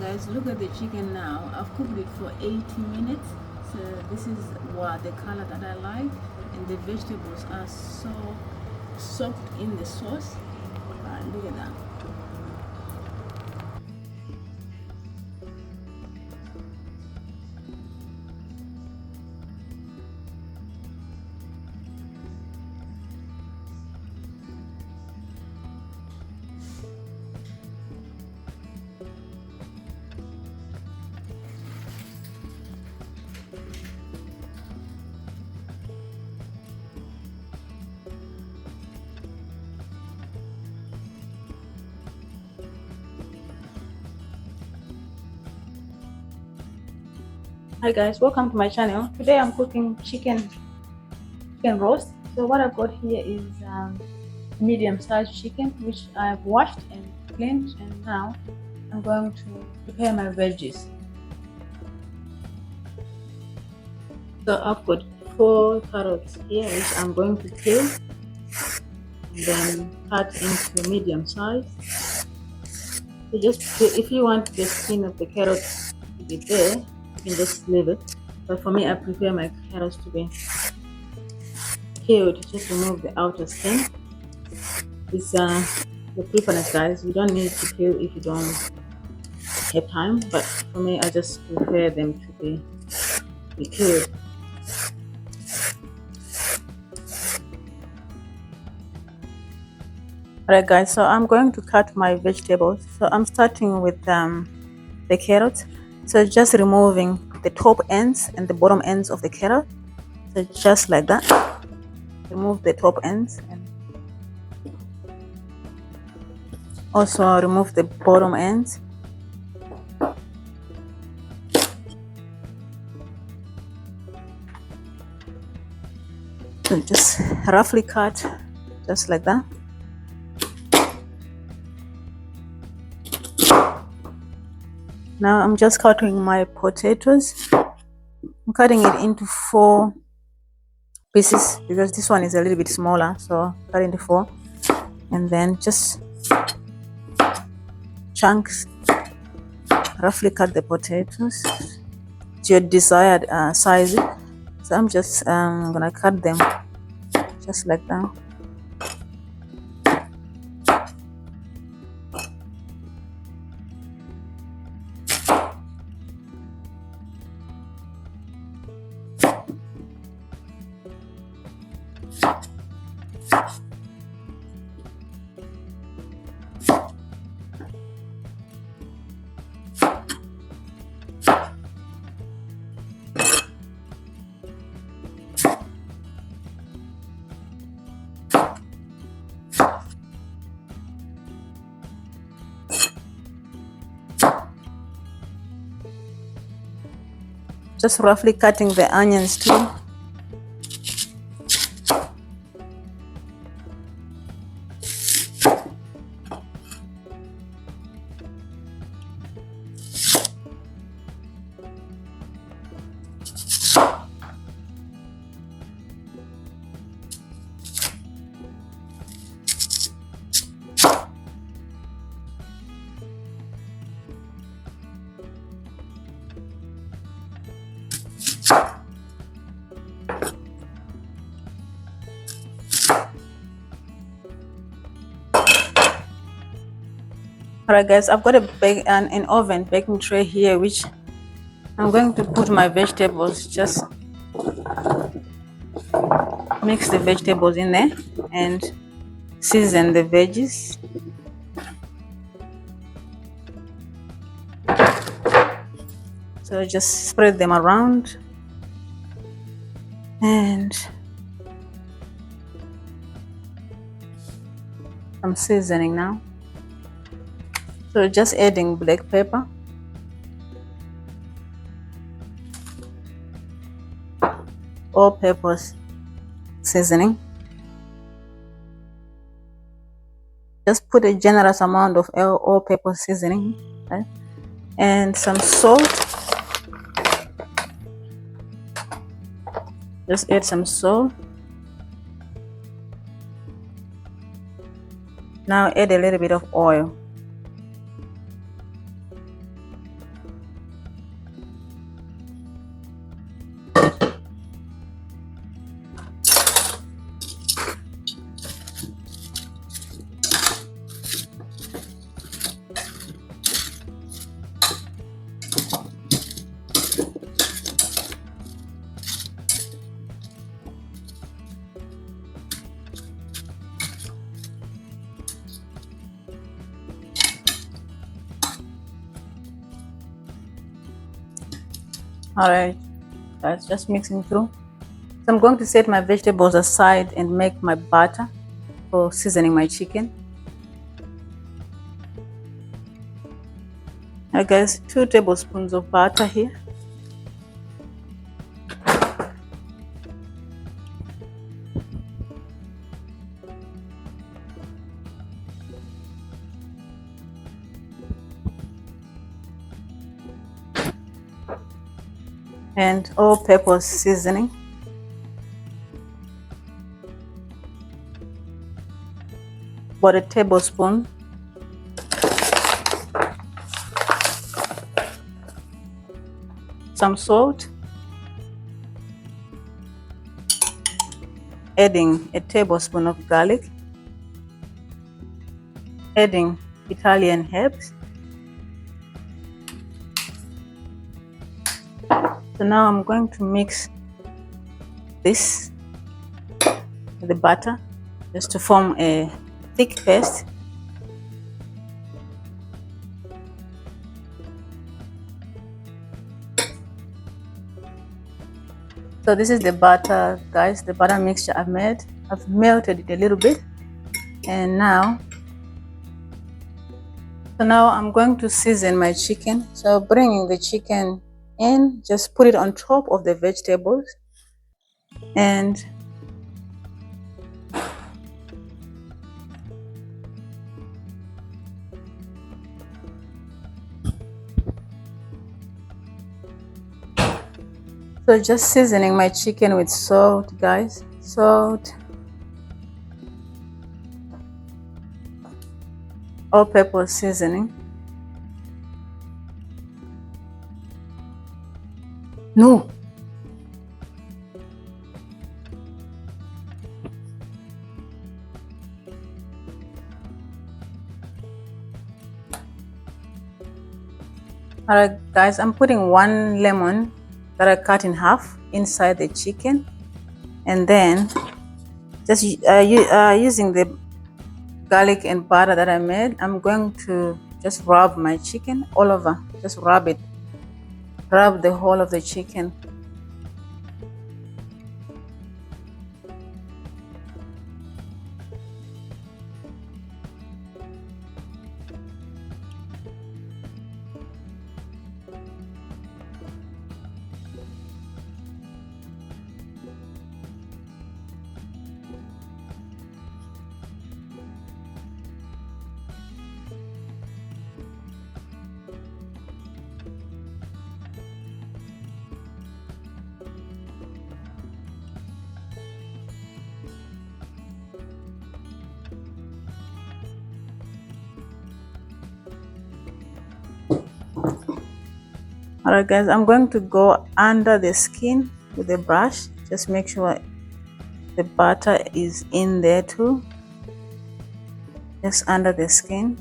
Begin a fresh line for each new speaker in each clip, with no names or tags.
Guys, look at the chicken now. I've cooked it for 80 minutes. So this is what the color that I like, and the vegetables are so soaked in the sauce. Look at that. Hi guys, welcome to my channel. Today I'm cooking chicken roast. So what I've got here is medium-sized chicken, which I've washed and cleaned, and now I'm going to prepare my veggies. So I've got 4 carrots here, which I'm going to peel and then cut into medium size. So just if you want the skin of the carrot to be there, you can just leave it. But for me, I prefer my carrots to be peeled. Just remove the outer skin. It's your preference, guys. You don't need to peel if you don't have time. But for me, I just prefer them to be peeled. Alright guys, so I'm going to cut my vegetables. So I'm starting with the carrots. So just removing the top ends and the bottom ends of the carrot. So just like that. Remove the top ends and also remove the bottom ends. So just roughly cut just like that. Now I'm just cutting my potatoes. I'm cutting it into 4 pieces because this one is a little bit smaller, so cut into 4 and then just chunks. Roughly cut the potatoes to your desired size. So I'm just gonna cut them just like that. Just roughly cutting the onions too. Alright guys, I've got an oven baking tray here, which I'm going to put my vegetables. Just mix the vegetables in there and season the veggies. So just spread them around and I'm seasoning now. So just adding black pepper, all purpose seasoning. Just put a generous amount of all purpose seasoning, okay? And some salt. Just add some salt. Now add a little bit of oil. Alright, guys, just mixing through. So I'm going to set my vegetables aside and make my batter for seasoning my chicken. Alright guys, 2 tablespoons of butter here. And all-purpose seasoning. About a tablespoon. Some salt. Adding a tablespoon of garlic. Adding Italian herbs. So now I'm going to mix this with the butter just to form a thick paste. So this is the butter, guys, the butter mixture I've made. I've melted it a little bit, and now I'm going to season my chicken. So bringing the chicken in, just put it on top of the vegetables, and so just seasoning my chicken with salt, guys, salt, all-purpose seasoning. No. Alright guys, I'm putting 1 lemon that I cut in half inside the chicken, and then just using the garlic and butter that I made, I'm going to just rub my chicken all over. Just rub it. Rub the whole of the chicken. Alright guys, I'm going to go under the skin with a brush. Just make sure the butter is in there too, just under the skin.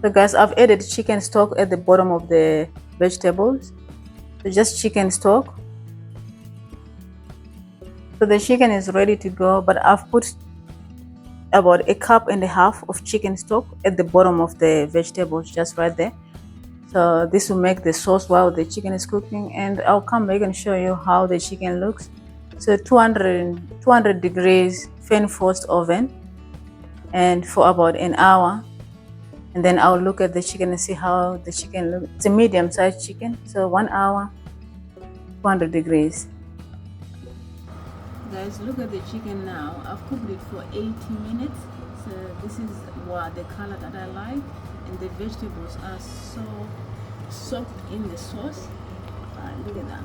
So guys, I've added chicken stock at the bottom of the vegetables. So just chicken stock. So the chicken is ready to go, but I've put about 1.5 cups of chicken stock at the bottom of the vegetables, just right there. So this will make the sauce while the chicken is cooking, and I'll come back and show you how the chicken looks. So 200 degrees fan forced oven, and for about an hour. and then I'll look at the chicken and see how the chicken looks. It's a medium-sized chicken, so 1 hour, 200 degrees. Guys, look at the chicken now. I've cooked it for 80 minutes. So this is what the color that I like, and the vegetables are so soaked in the sauce. Look at that.